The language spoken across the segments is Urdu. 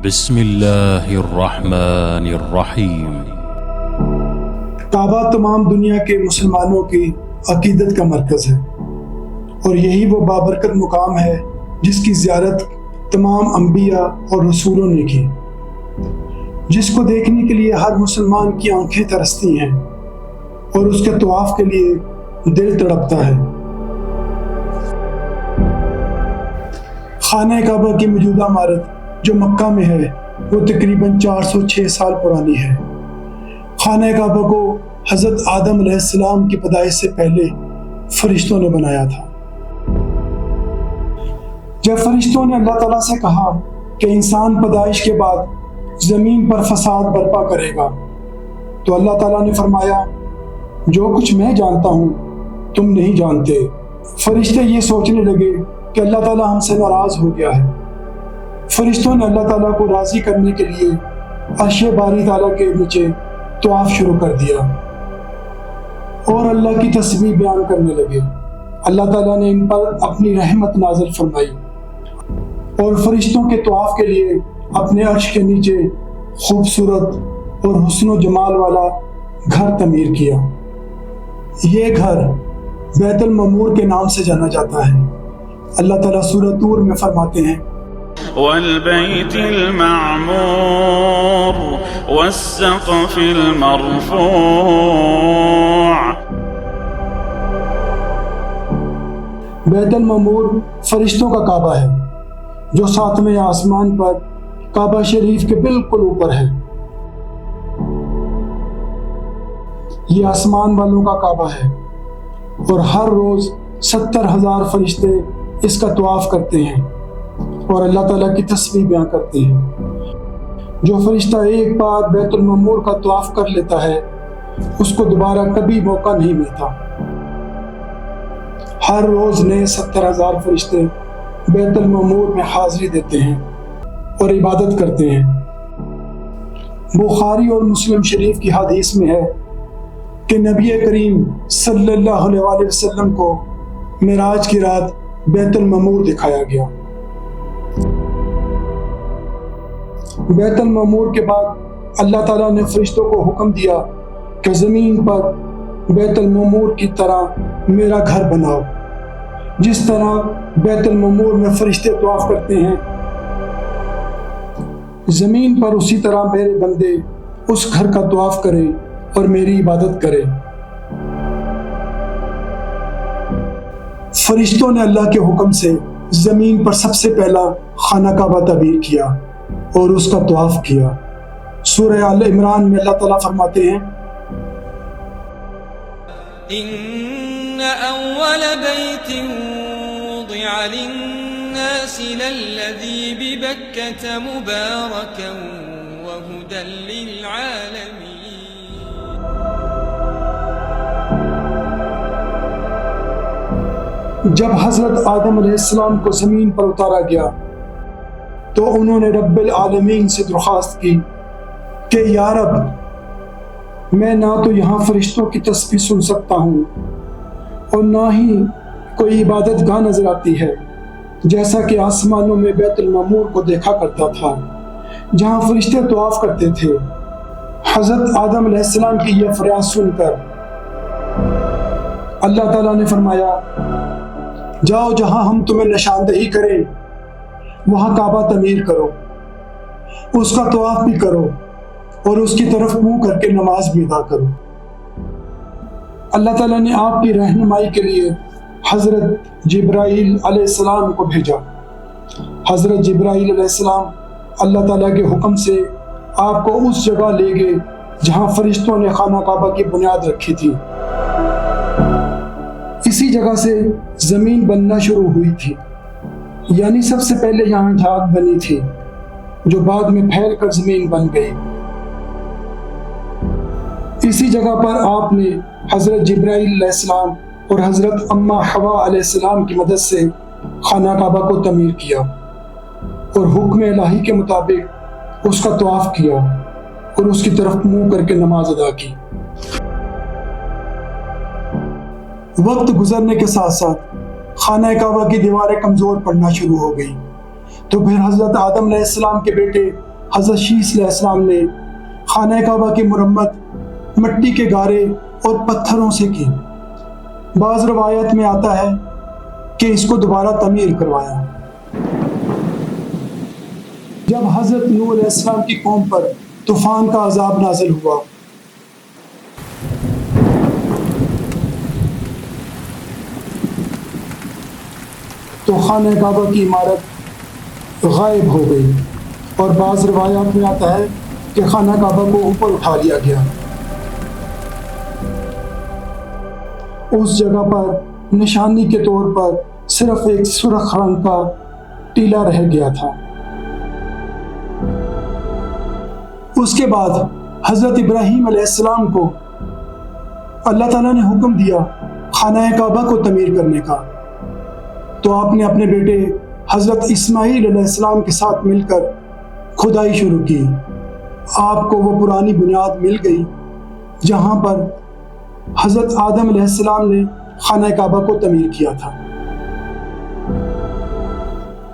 بسم اللہ الرحمن الرحیم۔ کعبہ تمام دنیا کے مسلمانوں کی عقیدت کا مرکز ہے اور یہی وہ بابرکت مقام ہے جس کی زیارت تمام انبیاء اور رسولوں نے کی، جس کو دیکھنے کے لیے ہر مسلمان کی آنکھیں ترستی ہیں اور اس کے طواف کے لیے دل تڑپتا ہے۔ خانہ کعبہ کی موجودہ عمارت جو مکہ میں ہے وہ تقریباً 406 سال پرانی ہے۔ خانہ کعبہ کو حضرت آدم علیہ السلام کی پیدائش سے پہلے فرشتوں نے بنایا تھا۔ جب فرشتوں نے اللہ تعالیٰ سے کہا کہ انسان پیدائش کے بعد زمین پر فساد برپا کرے گا، تو اللہ تعالیٰ نے فرمایا جو کچھ میں جانتا ہوں تم نہیں جانتے۔ فرشتے یہ سوچنے لگے کہ اللہ تعالیٰ ہم سے ناراض ہو گیا ہے۔ فرشتوں نے اللہ تعالیٰ کو راضی کرنے کے لیے عرش باری تعالیٰ کے نیچے طواف شروع کر دیا اور اللہ کی تسبیح بیان کرنے لگے۔ اللہ تعالیٰ نے ان پر اپنی رحمت نازل فرمائی اور فرشتوں کے طواف کے لیے اپنے عرش کے نیچے خوبصورت اور حسن و جمال والا گھر تعمیر کیا۔ یہ گھر بیت المعمور کے نام سے جانا جاتا ہے۔ اللہ تعالیٰ سورہ طور میں فرماتے ہیں والبيت المعمور والسقف المرفوع۔ بیت المعمور فرشتوں کا کعبہ ہے جو 7ویں آسمان پر کعبہ شریف کے بالکل اوپر ہے۔ یہ آسمان والوں کا کعبہ ہے اور ہر روز 70,000 فرشتے اس کا طواف کرتے ہیں اور اللہ تعالیٰ کی تسبیح بیان کرتے ہیں۔ جو فرشتہ ایک بار بیت المعمور کا طواف کر لیتا ہے اس کو دوبارہ کبھی موقع نہیں ملتا۔ ہر روز نئے 70,000 فرشتے بیت المعمور میں حاضری دیتے ہیں اور عبادت کرتے ہیں۔ بخاری اور مسلم شریف کی حدیث میں ہے کہ نبی کریم صلی اللہ علیہ وسلم کو معراج کی رات بیت المعمور دکھایا گیا۔ بیت المعمور کے بعد اللہ تعالیٰ نے فرشتوں کو حکم دیا کہ زمین پر بیت المعمور کی طرح میرا گھر بناؤ۔ جس طرح بیت المعمور میں فرشتے طواف کرتے ہیں، زمین پر اسی طرح میرے بندے اس گھر کا طواف کریں اور میری عبادت کریں۔ فرشتوں نے اللہ کے حکم سے زمین پر سب سے پہلا خانہ کعبہ تعمیر کیا اور اس کا طواف کیا۔ سورہ آل عمران میں اللہ تعالیٰ فرماتے ہیں ان اول بیت وضع للناس للذی ببکۃ مبارکا وہدی للعالمین۔ جب حضرت آدم علیہ السلام کو زمین پر اتارا گیا تو انہوں نے رب العالمین سے درخواست کی کہ یا رب، میں نہ تو یہاں فرشتوں کی تسبیح سن سکتا ہوں اور نہ ہی کوئی عبادت گاہ نظر آتی ہے، جیسا کہ آسمانوں میں بیت المعمور کو دیکھا کرتا تھا جہاں فرشتے طواف کرتے تھے۔ حضرت آدم علیہ السلام کی یہ فریاد سن کر اللہ تعالیٰ نے فرمایا جاؤ، جہاں ہم تمہیں نشاندہی کریں وہاں کعبہ تعمیر کرو، اس کا طواف بھی کرو اور اس کی طرف منہ کر کے نماز بھی ادا کرو۔ اللہ تعالیٰ نے آپ کی رہنمائی کے لیے حضرت جبرائیل علیہ السلام کو بھیجا۔ حضرت جبرائیل علیہ السلام اللہ تعالیٰ کے حکم سے آپ کو اس جگہ لے گئے جہاں فرشتوں نے خانہ کعبہ کی بنیاد رکھی تھی۔ اسی جگہ سے زمین بننا شروع ہوئی تھی، یعنی سب سے پہلے یہاں ڈھاک بنی تھی جو بعد میں پھیل کر زمین بن گئی۔ اسی جگہ پر آپ نے حضرت جبرائیل علیہ السلام اور حضرت اماں حوا علیہ السلام کی مدد سے خانہ کعبہ کو تعمیر کیا اور حکم الہی کے مطابق اس کا طواف کیا اور اس کی طرف منہ کر کے نماز ادا کی۔ وقت گزرنے کے ساتھ ساتھ خانہ کعبہ کی دیواریں کمزور پڑنا شروع ہو گئی، تو پھر حضرت آدم علیہ السلام کے بیٹے حضرت شیس علیہ السلام نے خانہ کعبہ کی مرمت مٹی کے گارے اور پتھروں سے کی۔ بعض روایت میں آتا ہے کہ اس کو دوبارہ تعمیر کروایا۔ جب حضرت نوح علیہ السلام کی قوم پر طوفان کا عذاب نازل ہوا تو خانہ کعبہ کی عمارت غائب ہو گئی، اور بعض روایات میں آتا ہے کہ خانہ کعبہ کو اوپر اٹھا لیا گیا۔ اس جگہ پر نشانی کے طور پر صرف ایک سرخ رنگ کا ٹیلا رہ گیا تھا۔ اس کے بعد حضرت ابراہیم علیہ السلام کو اللہ تعالیٰ نے حکم دیا خانہ کعبہ کو تعمیر کرنے کا، تو آپ نے اپنے بیٹے حضرت اسماعیل علیہ السلام کے ساتھ مل کر کھدائی شروع کی۔ آپ کو وہ پرانی بنیاد مل گئی جہاں پر حضرت آدم علیہ السلام نے خانہ کعبہ کو تعمیر کیا تھا۔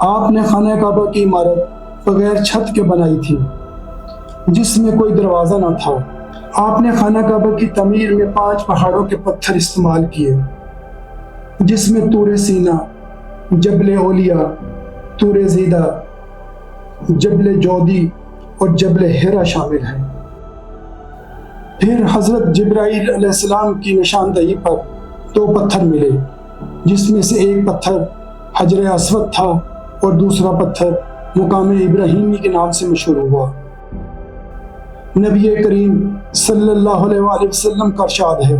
آپ نے خانہ کعبہ کی عمارت بغیر چھت کے بنائی تھی، جس میں کوئی دروازہ نہ تھا۔ آپ نے خانہ کعبہ کی تعمیر میں 5 پہاڑوں کے پتھر استعمال کیے، جس میں طور سینا، جبل اولیاء، طور زیدہ، جبل جودی اور جبل ہیرا شامل ہیں۔ پھر حضرت جبرائیل علیہ السلام کی نشاندہی پر 2 پتھر ملے، جس میں سے ایک پتھر حجر اسود تھا اور دوسرا پتھر مقام ابراہیمی کے نام سے مشہور ہوا۔ نبی کریم صلی اللہ علیہ وآلہ وسلم کا ارشاد ہے،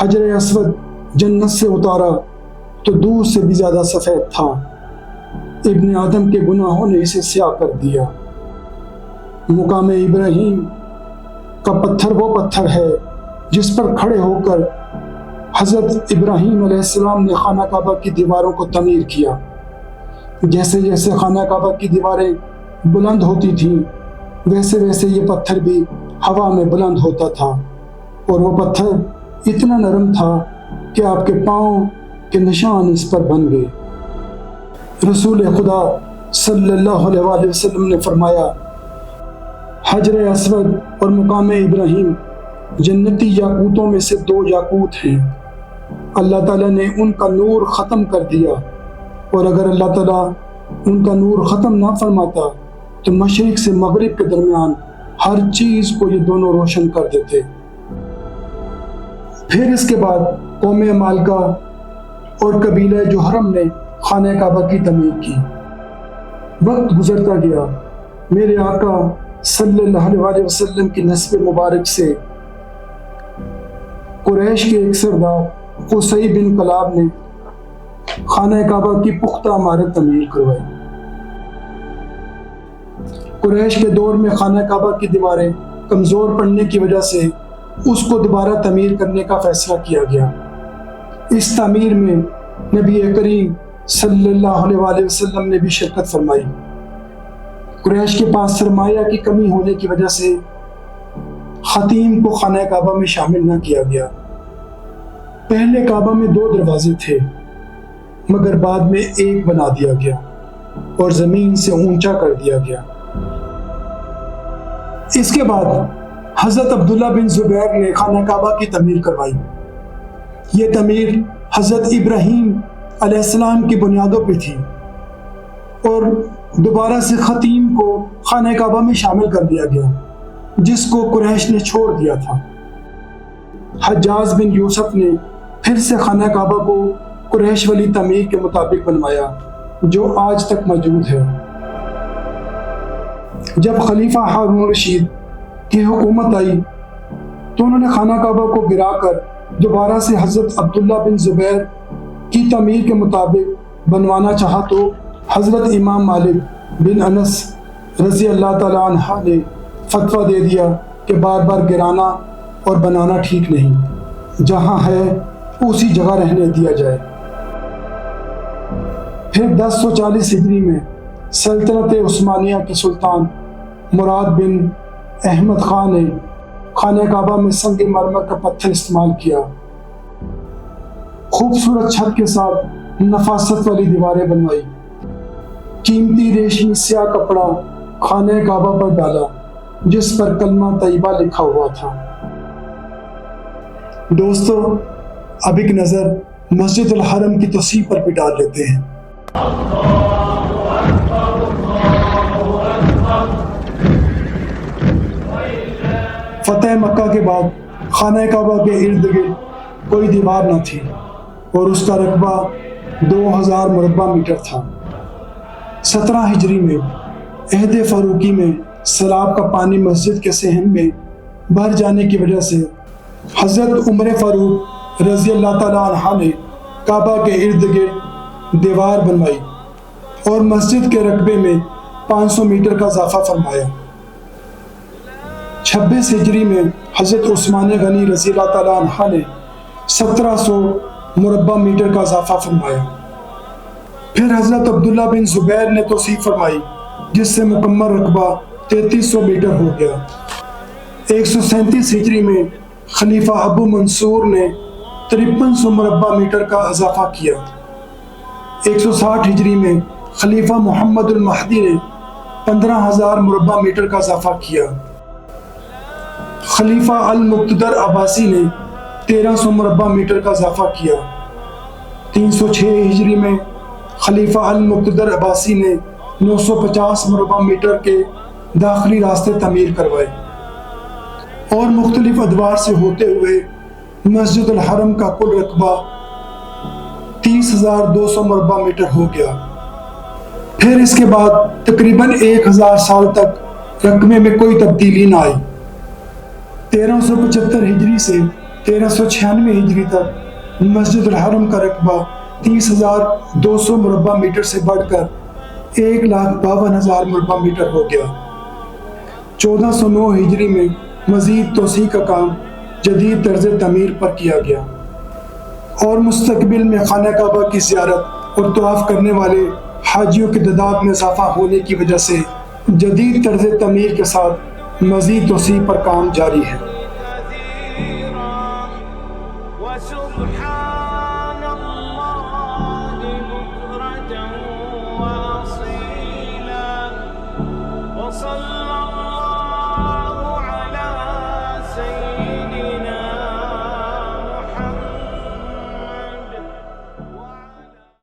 حجر اسود جنت سے اتارا تو دودھ سے بھی زیادہ سفید تھا، ابن آدم کے گناہوں نے اسے سیاہ کر دیا۔ مقام ابراہیم کا پتھر وہ پتھر ہے جس پر کھڑے ہو کر حضرت ابراہیم علیہ السلام نے خانہ کعبہ کی دیواروں کو تعمیر کیا۔ جیسے جیسے خانہ کعبہ کی دیواریں بلند ہوتی تھیں، ویسے ویسے یہ پتھر بھی ہوا میں بلند ہوتا تھا، اور وہ پتھر اتنا نرم تھا کہ آپ کے پاؤں کے نشان اس پر بن گئے۔ رسول خدا صلی اللہ علیہ وآلہ وسلم نے فرمایا، حجر اسود اور مقام ابراہیم جنتی یاقوتوں میں سے 2 یاقوت ہیں۔ اللہ تعالیٰ نے ان کا نور ختم کر دیا، اور اگر اللہ تعالیٰ ان کا نور ختم نہ فرماتا تو مشرق سے مغرب کے درمیان ہر چیز کو یہ دونوں روشن کر دیتے۔ پھر اس کے بعد قوم مالکہ اور قبیلہ جوہرم نے خانہ کعبہ کی تعمیر کی۔ وقت گزرتا گیا، میرے آقا صلی اللہ علیہ وسلم کی نسب مبارک سے قریش کے ایک سردار قصی بن کلاب نے خانہ کعبہ کی پختہ عمارت تعمیر کروائی۔ قریش کے دور میں خانہ کعبہ کی دیواریں کمزور پڑنے کی وجہ سے اس کو دوبارہ تعمیر کرنے کا فیصلہ کیا گیا۔ اس تعمیر میں نبی کریم صلی اللہ علیہ وآلہ وسلم نے بھی شرکت فرمائی۔ قریش کے پاس سرمایہ کی کمی ہونے کی وجہ سے خاتم کو خانہ کعبہ میں شامل نہ کیا گیا۔ پہلے کعبہ میں 2 دروازے تھے، مگر بعد میں ایک بنا دیا گیا اور زمین سے اونچا کر دیا گیا۔ اس کے بعد حضرت عبداللہ بن زبیر نے خانہ کعبہ کی تعمیر کروائی۔ یہ تعمیر حضرت ابراہیم علیہ السلام کی بنیادوں پہ تھی، اور دوبارہ سے خاتم کو خانہ کعبہ میں شامل کر دیا گیا، جس کو قریش نے چھوڑ دیا تھا۔ حجاج بن یوسف نے پھر سے خانہ کعبہ کو قریش والی تعمیر کے مطابق بنوایا، جو آج تک موجود ہے۔ جب خلیفہ ہارون رشید کی حکومت آئی تو انہوں نے خانہ کعبہ کو گرا کر دوبارہ سے حضرت عبداللہ بن زبیر کی تعمیر کے مطابق بنوانا چاہا، تو حضرت امام مالک بن انس رضی اللہ تعالیٰ عنہ نے فتویٰ دے دیا کہ بار بار گرانا اور بنانا ٹھیک نہیں، جہاں ہے اسی جگہ رہنے دیا جائے۔ پھر 1040 ہجری میں سلطنت عثمانیہ کے سلطان مراد بن احمد خان نے خانہ کعبہ میں سنگ مرمر کا پتھر استعمال کیا۔ خوبصورت چھت کے ساتھ نفاست والی دیواریں بنوائی۔ قیمتی ریشمی سیاہ کپڑا خانہ کعبہ پر ڈالا جس پر کلمہ طیبہ لکھا ہوا تھا۔ دوستو، اب ایک نظر مسجد الحرم کی توسیع پر بھی ڈال لیتے ہیں۔ فتح مکہ کے بعد خانہ کعبہ کے ارد گرد کوئی دیوار نہ تھی اور اس کا رقبہ 2000 مربع میٹر تھا۔ 17 ہجری میں عہد فاروقی میں سیلاب کا پانی مسجد کے صحن میں بھر جانے کی وجہ سے حضرت عمر فاروق رضی اللہ تعالیٰ عنہ نے کعبہ کے ارد گرد دیوار بنوائی اور مسجد کے رقبے میں 500 میٹر کا اضافہ فرمایا۔ 26 ہجری میں حضرت عثمان غنی رضی اللہ تعالیٰ عنہ نے 1700 مربع میٹر کا اضافہ فرمایا۔ پھر حضرت عبداللہ بن زبیر نے توسیع فرمائی جس سے مکمل رقبہ 3300 میٹر ہو گیا۔ 137 ہجری میں خلیفہ ابو منصور نے 5300 مربع میٹر کا اضافہ کیا۔ 160 ہجری میں خلیفہ محمد المہدی نے 15000 مربع میٹر کا اضافہ کیا۔ خلیفہ المقتدر عباسی نے 1300 مربع میٹر کا اضافہ کیا۔ 306 ہجری میں خلیفہ المقتدر عباسی نے 950 مربع میٹر کے داخلی راستے تعمیر کروائے اور مختلف ادوار سے ہوتے ہوئے مسجد الحرم کا کل رقبہ 30,200 مربع میٹر ہو گیا۔ پھر اس کے بعد تقریباً 1000 سال تک رقبے میں کوئی تبدیلی نہ آئی۔ 1375 ہجری سے 1396 ہجری تک مسجد الحرم کا رقبہ 30,200 مربع میٹر سے بڑھ کر 1,52,000 مربع میٹر ہو گیا۔ 1409 ہجری میں مزید توسیع کا کام جدید طرز تعمیر پر کیا گیا اور مستقبل میں خانہ کعبہ کی زیارت اور طواف کرنے والے حاجیوں کی تعداد میں اضافہ ہونے کی وجہ سے جدید طرز تعمیر کے ساتھ مزید توسیع پر کام جاری ہے۔ وصلى